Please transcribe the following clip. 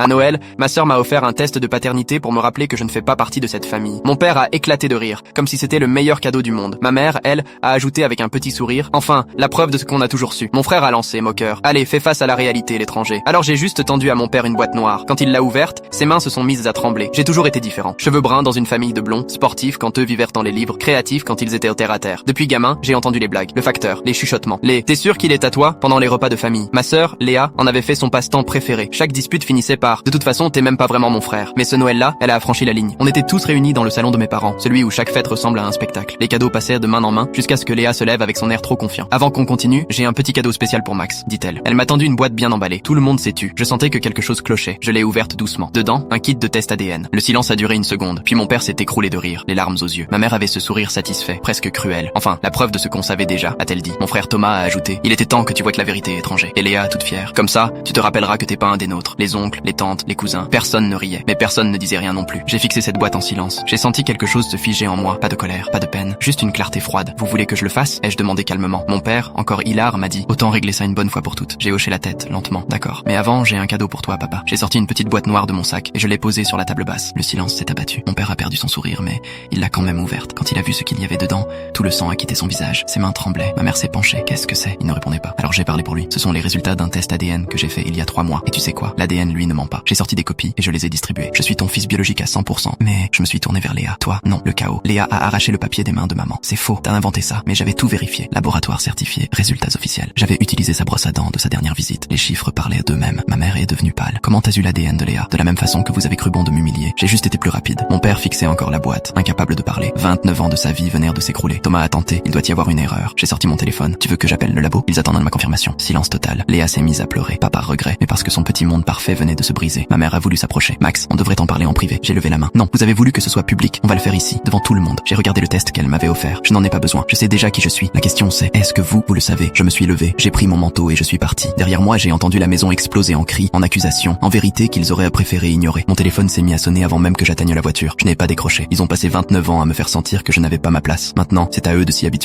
À Noël, ma sœur m'a offert un test de paternité pour me rappeler que je ne fais pas partie de cette famille. Mon père a éclaté de rire, comme si c'était le meilleur cadeau du monde. Ma mère, elle, a ajouté avec un petit sourire, enfin, la preuve de ce qu'on a toujours su. Mon frère a lancé, moqueur. Allez, fais face à la réalité, l'étranger. Alors j'ai juste tendu à mon père une boîte noire. Quand il l'a ouverte, ses mains se sont mises à trembler. J'ai toujours été différent. Cheveux bruns dans une famille de blonds, sportifs quand eux vivèrent dans les livres, créatifs quand ils étaient au terre à terre. Depuis gamin, j'ai entendu les blagues, le facteur, les chuchotements, les « t'es sûr qu'il est à toi ?» pendant les repas de famille. Ma sœur, Léa, en avait fait son passe-temps préféré. Chaque dispute finissait par « de toute façon, t'es même pas vraiment mon frère ». Mais ce Noël-là, elle a franchi la ligne. On était tous réunis dans le salon de mes parents, celui où chaque fête ressemble à un spectacle. Les cadeaux passèrent de main en main, jusqu'à ce que Léa se lève avec son air trop confiant. Avant qu'on continue, j'ai un petit cadeau spécial pour Max, dit-elle. Elle m'a tendu une boîte bien emballée. Tout le monde s'est tu. Je sentais que quelque chose clochait. Je l'ai ouverte doucement. Dedans, un kit de test ADN. Le silence a duré une seconde, puis mon père s'est écroulé de rire, les larmes aux yeux. Ma mère avait ce sourire satisfait, presque cruel. Enfin, la preuve de ce qu'on savait déjà, a-t-elle dit. Mon frère Thomas a ajouté. Il était temps que tu vois que la vérité est étranger. Et Léa, toute fière. Comme ça, tu te rappelleras que t'es pas un des nôtres. Les oncles, les tantes, les cousins. Personne ne riait, mais personne ne disait rien non plus. J'ai fixé cette boîte en silence. J'ai senti quelque chose se figer en moi. Pas de colère, pas de peine, juste une clarté froide. Vous voulez que je le fasse? Ai-je demandé calmement. Mon père, encore hilar, m'a dit. Autant régler ça une bonne fois pour toutes. J'ai hoché la tête, lentement. D'accord. Mais avant, j'ai un cadeau pour toi, papa. J'ai sorti une petite boîte noire de mon sac et je l'ai posée sur la table basse. Le silence s'est abattu. Mon père a perdu son sourire, mais il l'a quand même ouverte. Quand il a vu ce qu'il y avait dedans, tout le sang a quitté son visage. Ses mains tremblaient. Ma mère s'est penchée. Qu'est-ce que c'est? Il ne répondait pas. Alors j'ai parlé pour lui. Ce sont les résultats d'un test ADN que j'ai fait il y a 3 mois. Et tu sais quoi? L'ADN, lui, ne ment pas. J'ai sorti des copies et je les ai distribuées. Je suis ton fils biologique à 100%. Mais je me suis tourné vers Léa. Toi, non, le chaos. Léa a arraché le papier des mains de maman. C'est faux. T'as inventé ça. Mais j'avais tout vérifié. Laboratoire certifié. Résultats officiels. J'avais utilisé sa brosse à dents de sa dernière visite. Les chiffres parlaient d'eux-mêmes. Ma mère est devenue pâle. Comment t'as eu l'ADN de Léa? De la même façon que vous avez cru bon de m'humilier. J'ai juste été plus rapide. Mon père fixait encore la boîte, incapable de parler. 29 ans de sa vie venèrent de s'écrouler. Thomas a tenté. Il doit y avoir une erreur. J'ai sorti mon téléphone. Tu veux que j'appelle le labo? Ils attendent ma confirmation. Silence total. Léa s'est mise à pleurer. Pas par regret, mais parce que son petit monde parfait venait de se briser. Ma mère a voulu s'approcher. Max, on devrait en parler en privé. J'ai levé la main. Non, vous avez voulu que ce soit public. On va le faire ici, devant tout le monde. J'ai regardé le test qu'elle m'avait offert. Je n'en ai pas besoin. Je sais déjà qui je suis. La question c'est, est-ce que vous le savez? Je me suis levé. J'ai pris mon manteau et je suis parti. Derrière moi, j'ai entendu la maison exploser en cris, en accusations, en vérité qu'ils auraient préféré ignorer. Mon téléphone s'est mis à sonner avant même que j'atteigne la voiture. Je n'ai pas décroché. Ils ont passé 29 ans à me faire sentir que je n'avais pas ma place. Maintenant, c'est à eux de s'y habituer.